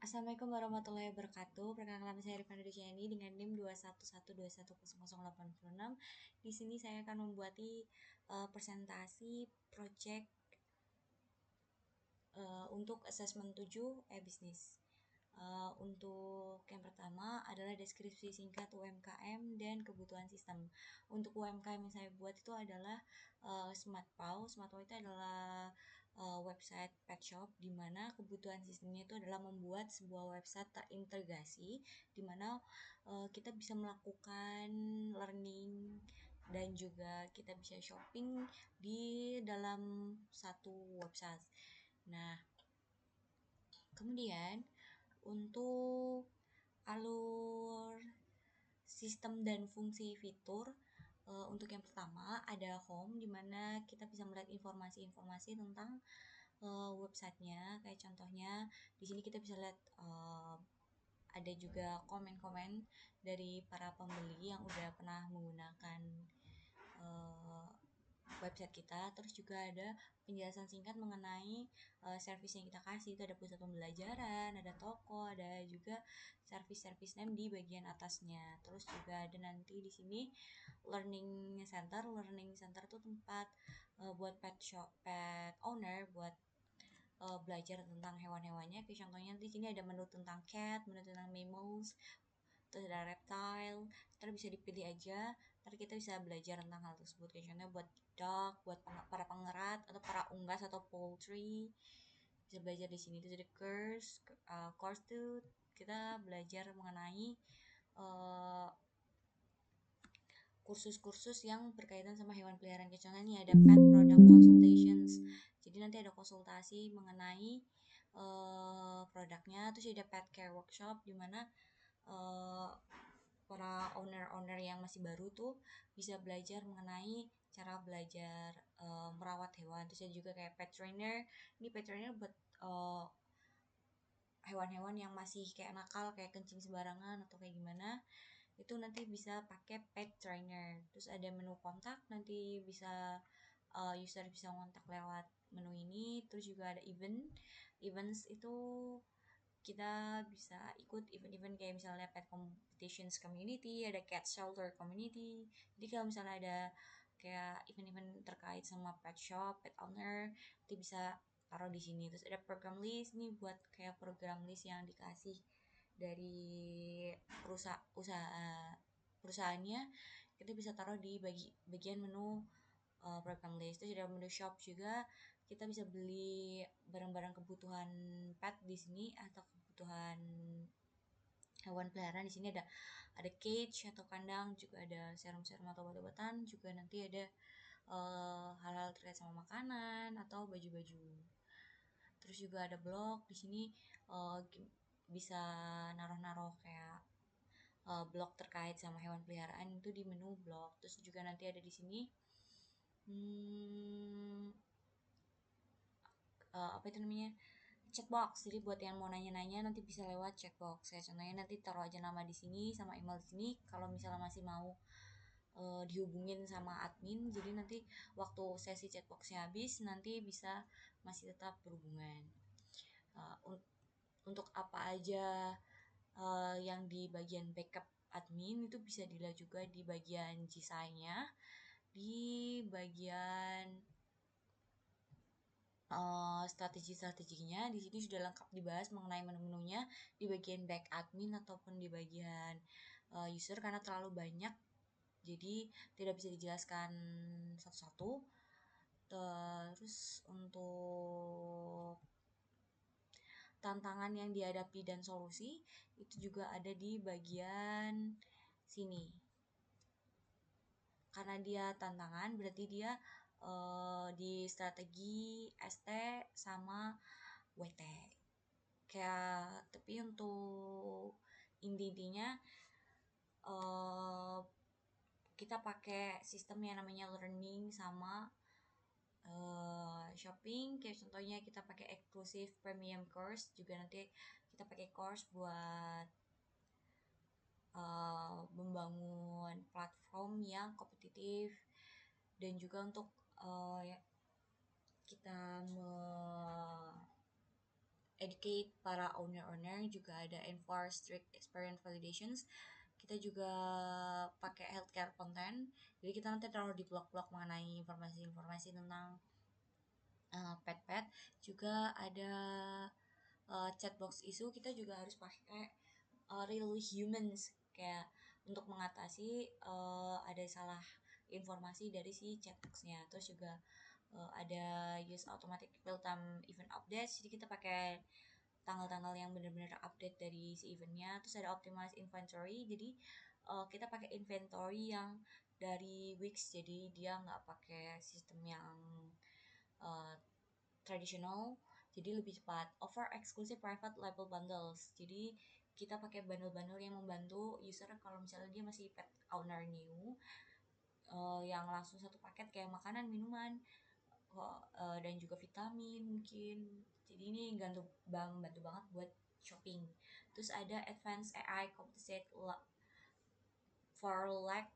Assalamualaikum warahmatullahi wabarakatuh. Perkenalkan nama saya Rifana Dusyani dengan NIM 211210006. Di sini saya akan membuat presentasi project untuk assessment 7 e-business. Untuk yang pertama adalah deskripsi singkat UMKM dan kebutuhan sistem. Untuk UMKM yang saya buat itu adalah SmartPaw. SmartPaw itu adalah website pet shop di mana kebutuhan sistemnya itu adalah membuat sebuah website terintegrasi di mana kita bisa melakukan learning dan juga kita bisa shopping di dalam satu website. Nah, kemudian untuk alur sistem dan fungsi fitur, untuk yang pertama ada home di mana kita bisa melihat informasi-informasi tentang websitenya. Kayak contohnya di sini kita bisa lihat ada juga komen-komen dari para pembeli yang udah pernah menggunakan website kita. Terus juga ada penjelasan singkat mengenai servis yang kita kasih. Itu ada pusat pembelajaran, ada toko, ada juga servis-servis name di bagian atasnya. Terus juga ada nanti di sini learning center. Learning center itu tempat buat pet owner buat belajar tentang hewan-hewannya. Kayak contohnya di sini ada menu tentang cat, menu tentang mammals, terus ada reptile. Ntar bisa dipilih aja, ntar kita bisa belajar tentang hal tersebut. Kayak contohnya buat dog, buat para pengerat atau para unggas atau poultry, bisa belajar di sini. Terus ada course tuh kita belajar mengenai kursus-kursus yang berkaitan sama hewan peliharaan. Kayak contohnya nih ada pet product consultations, jadi nanti ada konsultasi mengenai produknya. Terus ada pet care workshop di mana para owner-owner yang masih baru tuh bisa belajar mengenai cara belajar merawat hewan. Terus ada juga kayak pet trainer. Ini pet trainer buat hewan-hewan yang masih kayak nakal, kayak kencing sembarangan atau kayak gimana, itu nanti bisa pakai pet trainer. Terus ada menu kontak, nanti bisa user bisa kontak lewat menu ini. Terus juga ada events itu kita bisa ikut event-event kayak misalnya pet competitions community, ada cat shelter community. Jadi kalau misalnya ada kayak event-event terkait sama pet shop, pet owner, itu bisa taruh di sini. Terus ada program list nih buat kayak program list yang dikasih dari perusahaannya, kita bisa taruh di bagian menu program list. Terus ada menu shop juga, kita bisa beli barang-barang kebutuhan pet di sini atau kebutuhan hewan peliharaan. Di sini ada cage atau kandang, juga ada serum-serum atau obat-obatan, juga nanti ada hal-hal terkait sama makanan atau baju-baju. Terus juga ada blog di sini, bisa naruh-naruh kayak blog terkait sama hewan peliharaan itu di menu blog. Terus juga nanti ada di sini apa itu namanya, chatbox. Jadi buat yang mau nanya-nanya nanti bisa lewat chatbox. Saya contohnya nanti taruh aja nama di sini sama email di sini. Kalau misalnya masih mau dihubungin sama admin, jadi nanti waktu sesi chatboxnya habis nanti bisa masih tetap berhubungan. Untuk apa aja yang di bagian backup admin itu bisa dilihat juga di bagian desainnya, di bagian strategi-strateginya. Di sini sudah lengkap dibahas mengenai menu-menunya di bagian back admin ataupun di bagian user, karena terlalu banyak jadi tidak bisa dijelaskan satu-satu. Terus untuk tantangan yang dihadapi dan solusi itu juga ada di bagian sini. Karena dia tantangan berarti dia di strategi ST sama WT. Kayak tapi untuk intinya kita pakai sistem yang namanya learning sama shopping. Kayak contohnya kita pakai exclusive premium course, juga nanti kita pakai course buat membangun platform yang kompetitif, dan juga untuk kita educate para owner juga ada enforce strict experience validations. Kita juga pakai healthcare content, jadi kita nanti taruh di blog-blog mengenai informasi-informasi tentang pet-pet. Juga ada chatbox isu, kita juga harus pakai real humans kayak untuk mengatasi ada salah informasi dari si chatboxnya. Terus juga ada use automatic real time event updates, jadi kita pakai tanggal-tanggal yang benar-benar update dari si eventnya. Terus ada optimize inventory, jadi kita pakai inventory yang dari Wix, jadi dia nggak pakai sistem yang uh, tradisional, jadi lebih cepat. Offer exclusive private label bundles, jadi kita pakai bundle-bundle yang membantu user kalau misalnya dia masih pet owner new, yang langsung satu paket kayak makanan, minuman, dan juga vitamin mungkin. Jadi ini bantu banget buat shopping. Terus ada advanced AI compensate for lack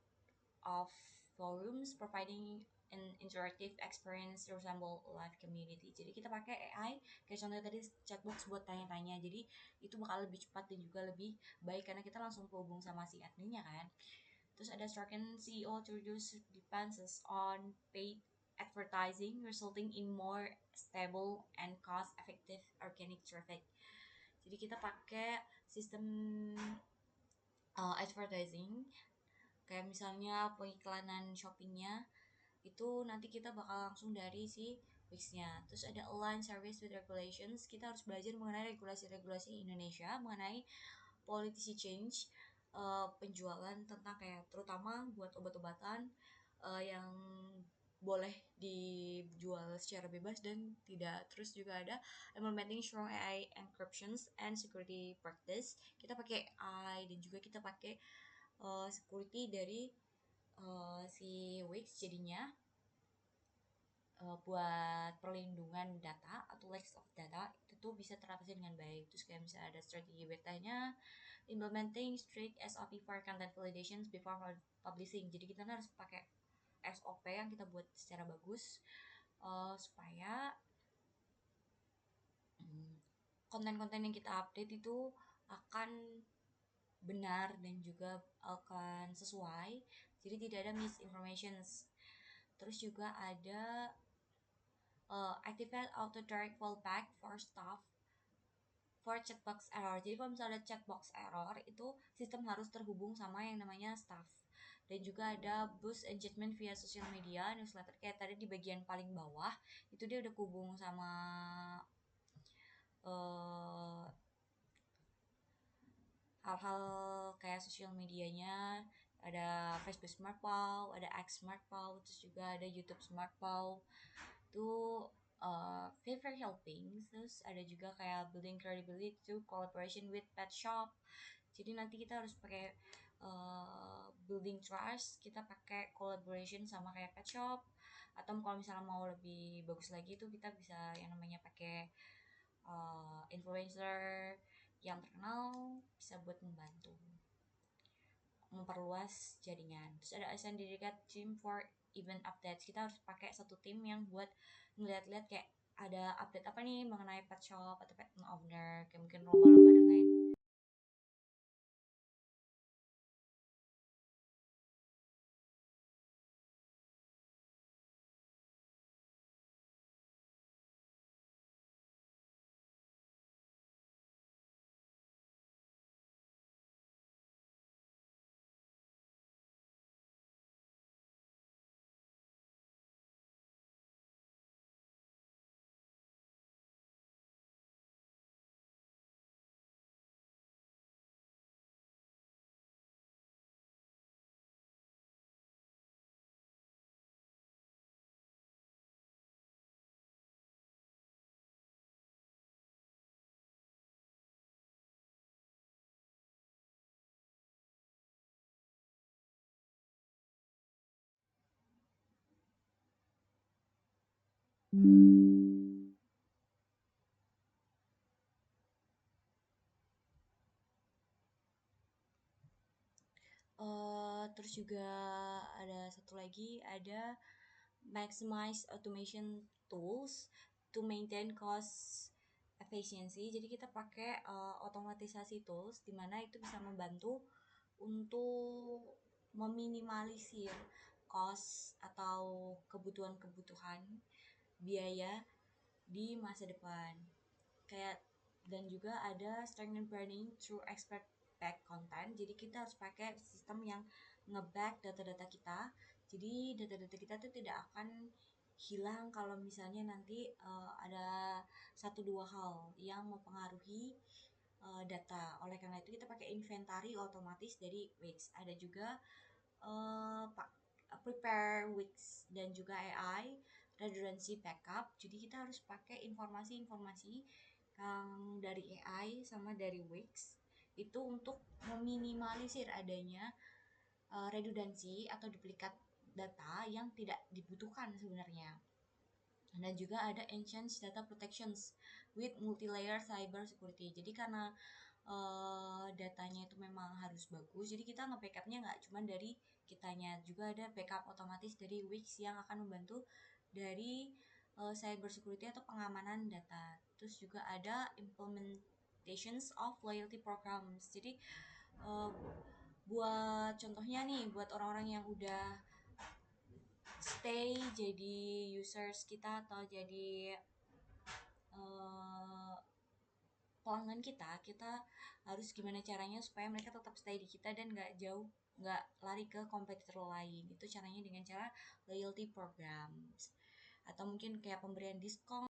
of forums, providing an interactive experience resemble live community. Jadi kita pakai AI kayak contohnya tadi chatbox buat tanya-tanya. Jadi itu bakal lebih cepat dan juga lebih baik karena kita langsung terhubung sama si adminnya kan. Terus ada Striken CEO to reduce dependence on paid advertising, resulting in more stable and cost-effective organic traffic. Jadi kita pakai sistem advertising, kayak misalnya pengiklanan shoppingnya itu nanti kita bakal langsung dari si Wix-nya. Terus ada align service with regulations, kita harus belajar mengenai regulasi-regulasi Indonesia mengenai policy change, penjualan tentang kayak terutama buat obat-obatan yang boleh dijual secara bebas dan tidak. Terus juga ada implementing strong AI encryptions and security practice, kita pakai AI dan juga kita pakai security dari si Wix, jadinya buat perlindungan data atau lack of data itu tuh bisa teratasi dengan baik. Terus kayak misalnya ada strategi betanya, implementing strict SOP for content validations before publishing. Jadi kita harus pakai SOP yang kita buat secara bagus supaya konten-konten yang kita update itu akan benar dan juga akan sesuai, jadi tidak ada misinformation. Terus juga ada activate auto direct fallback for staff for chatbox error. Jadi kalau misalnya ada chatbox error itu sistem harus terhubung sama yang namanya staff. Dan juga ada boost engagement via social media newsletter, kayak tadi di bagian paling bawah itu dia udah hubung sama hal-hal kayak social medianya. Ada Facebook Smart Pow, ada X Smart Pow, terus juga ada YouTube Smart Pow. Itu favor helping. Terus ada juga kayak building credibility to collaboration with pet shop. Jadi nanti kita harus pakai building trust, kita pakai collaboration sama kayak pet shop. Atau kalau misalnya mau lebih bagus lagi tuh kita bisa yang namanya pakai influencer yang terkenal, bisa buat memperluas jaringan. Terus ada assign dedicated team for event updates, kita harus pakai satu tim yang buat ngeliat-liat kayak ada update apa nih mengenai pet shop atau pet owner, kayak mungkin lomba-lomba dan lain. Terus juga ada satu lagi, ada maximize automation tools to maintain cost efisiensi. Jadi kita pakai otomatisasi tools di mana itu bisa membantu untuk meminimalisir cost atau kebutuhan-kebutuhan biaya di masa depan. Kayak dan juga ada strength and burning through expert back content. Jadi kita harus pakai sistem yang nge-back data-data kita. Jadi data-data kita tuh tidak akan hilang kalau misalnya nanti ada satu dua hal yang mempengaruhi data. Oleh karena itu kita pakai inventari otomatis dari Wix. Ada juga Pak prepare Wix dan juga AI redundancy backup. Jadi kita harus pakai informasi-informasi yang dari AI sama dari Wix itu untuk meminimalisir adanya redundansi atau duplikat data yang tidak dibutuhkan sebenarnya. Dan juga ada enhanced data protections with multi-layer cyber security. Jadi karena datanya itu memang harus bagus, jadi kita nge-backupnya nggak cuma dari kitanya, juga ada backup otomatis dari Wix yang akan membantu dari cyber security atau pengamanan data. Terus juga ada implementations of loyalty programs. Jadi buat contohnya nih, buat orang-orang yang udah stay jadi users kita atau jadi pelanggan kita harus gimana caranya supaya mereka tetap stay di kita dan nggak jauh, nggak lari ke kompetitor lain. Itu caranya dengan cara loyalty programs atau mungkin kayak pemberian diskon